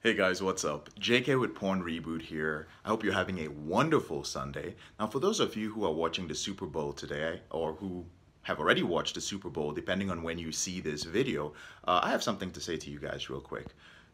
Hey guys, what's up? JK with Porn Reboot here. I hope you're having a wonderful Sunday. Now, for those of you who are watching the Super Bowl today, or who have already watched the Super Bowl, depending on when you see this video, I have something to say to you guys real quick.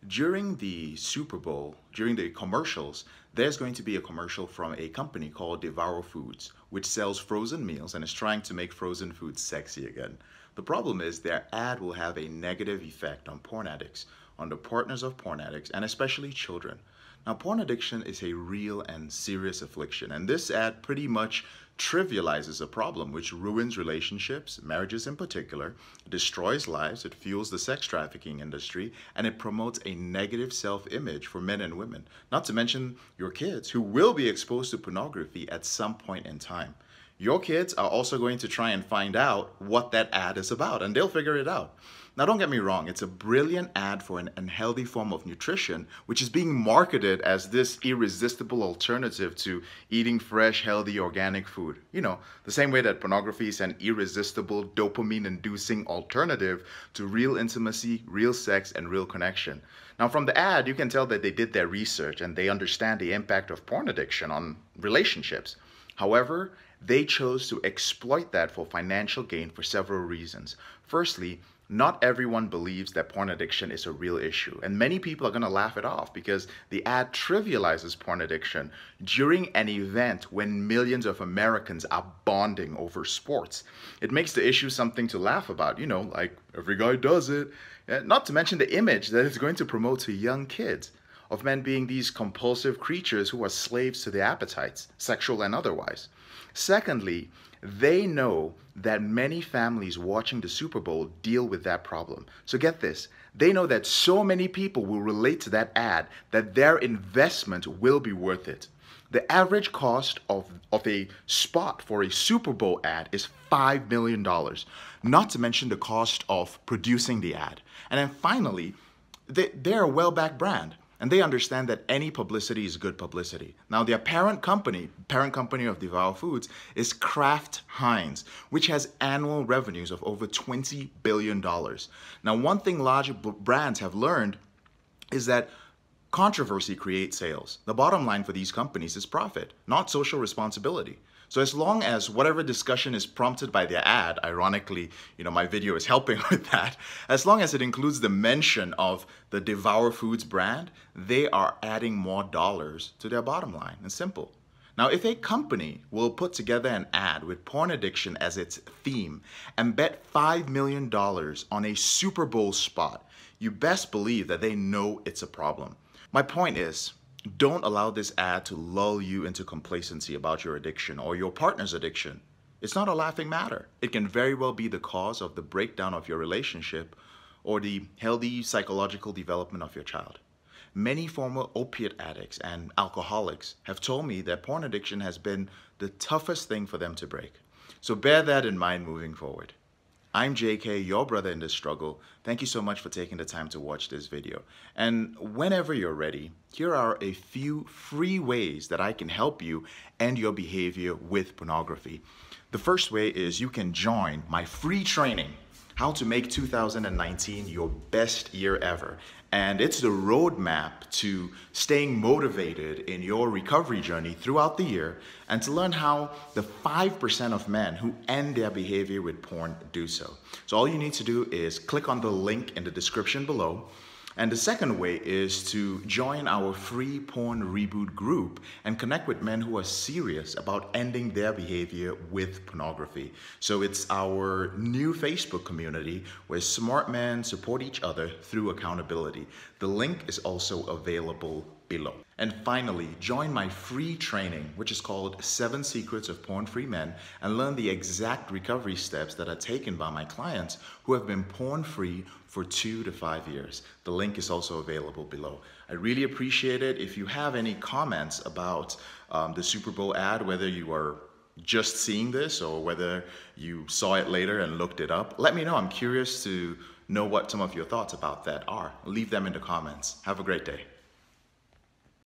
During the Super Bowl, during the commercials, there's going to be a commercial from a company called Devour Foods, which sells frozen meals and is trying to make frozen foods sexy again. The problem is their ad will have a negative effect on porn addicts, on the partners of porn addicts, and especially children. Now, porn addiction is a real and serious affliction, and this ad pretty much trivializes a problem which ruins relationships, marriages in particular, destroys lives, it fuels the sex trafficking industry, and it promotes a negative self-image for men and women, not to mention your kids who will be exposed to pornography at some point in time. Your kids are also going to try and find out what that ad is about, and they'll figure it out. Now, don't get me wrong, it's a brilliant ad for an unhealthy form of nutrition, which is being marketed as this irresistible alternative to eating fresh, healthy, organic food. You know, the same way that pornography is an irresistible, dopamine-inducing alternative to real intimacy, real sex, and real connection. Now, from the ad, you can tell that they did their research and they understand the impact of porn addiction on relationships. However, they chose to exploit that for financial gain for several reasons. Firstly, not everyone believes that porn addiction is a real issue, and many people are going to laugh it off because the ad trivializes porn addiction during an event when millions of Americans are bonding over sports. It makes the issue something to laugh about, you know, like every guy does it. Not to mention the image that it's going to promote to young kids of men being these compulsive creatures who are slaves to their appetites, sexual and otherwise. Secondly, they know that many families watching the Super Bowl deal with that problem. So get this, they know that so many people will relate to that ad that their investment will be worth it. The average cost of a spot for a Super Bowl ad is $5 million, not to mention the cost of producing the ad. And then finally, they're a well-backed brand. And they understand that any publicity is good publicity. Now, their parent company of Devour Foods, is Kraft Heinz, which has annual revenues of over $20 billion. Now, one thing large brands have learned is that controversy creates sales. The bottom line for these companies is profit, not social responsibility. So as long as whatever discussion is prompted by their ad, ironically, you know, my video is helping with that, as long as it includes the mention of the Devour Foods brand, they are adding more dollars to their bottom line. It's simple. Now, if a company will put together an ad with porn addiction as its theme and bet $5 million on a Super Bowl spot, you best believe that they know it's a problem. My point is, don't allow this ad to lull you into complacency about your addiction or your partner's addiction. It's not a laughing matter. It can very well be the cause of the breakdown of your relationship or the healthy psychological development of your child. Many former opiate addicts and alcoholics have told me that porn addiction has been the toughest thing for them to break. So bear that in mind moving forward. I'm JK, your brother in this struggle. Thank you so much for taking the time to watch this video. And whenever you're ready, here are a few free ways that I can help you end your behavior with pornography. The first way is you can join my free training, How to Make 2019 Your Best Year Ever. And it's the roadmap to staying motivated in your recovery journey throughout the year and to learn how the 5% of men who end their behavior with porn do so. So all you need to do is click on the link in the description below. And the second way is to join our free Porn Reboot group and connect with men who are serious about ending their behavior with pornography. So it's our new Facebook community where smart men support each other through accountability. The link is also available below. And finally, join my free training, which is called 7 Secrets of Porn-Free Men, and learn the exact recovery steps that are taken by my clients who have been porn-free for 2 to 5 years. The link is also available below. I really appreciate it. If you have any comments about the Super Bowl ad, whether you are just seeing this or whether you saw it later and looked it up, let me know. I'm curious to know what some of your thoughts about that are. Leave them in the comments. Have a great day.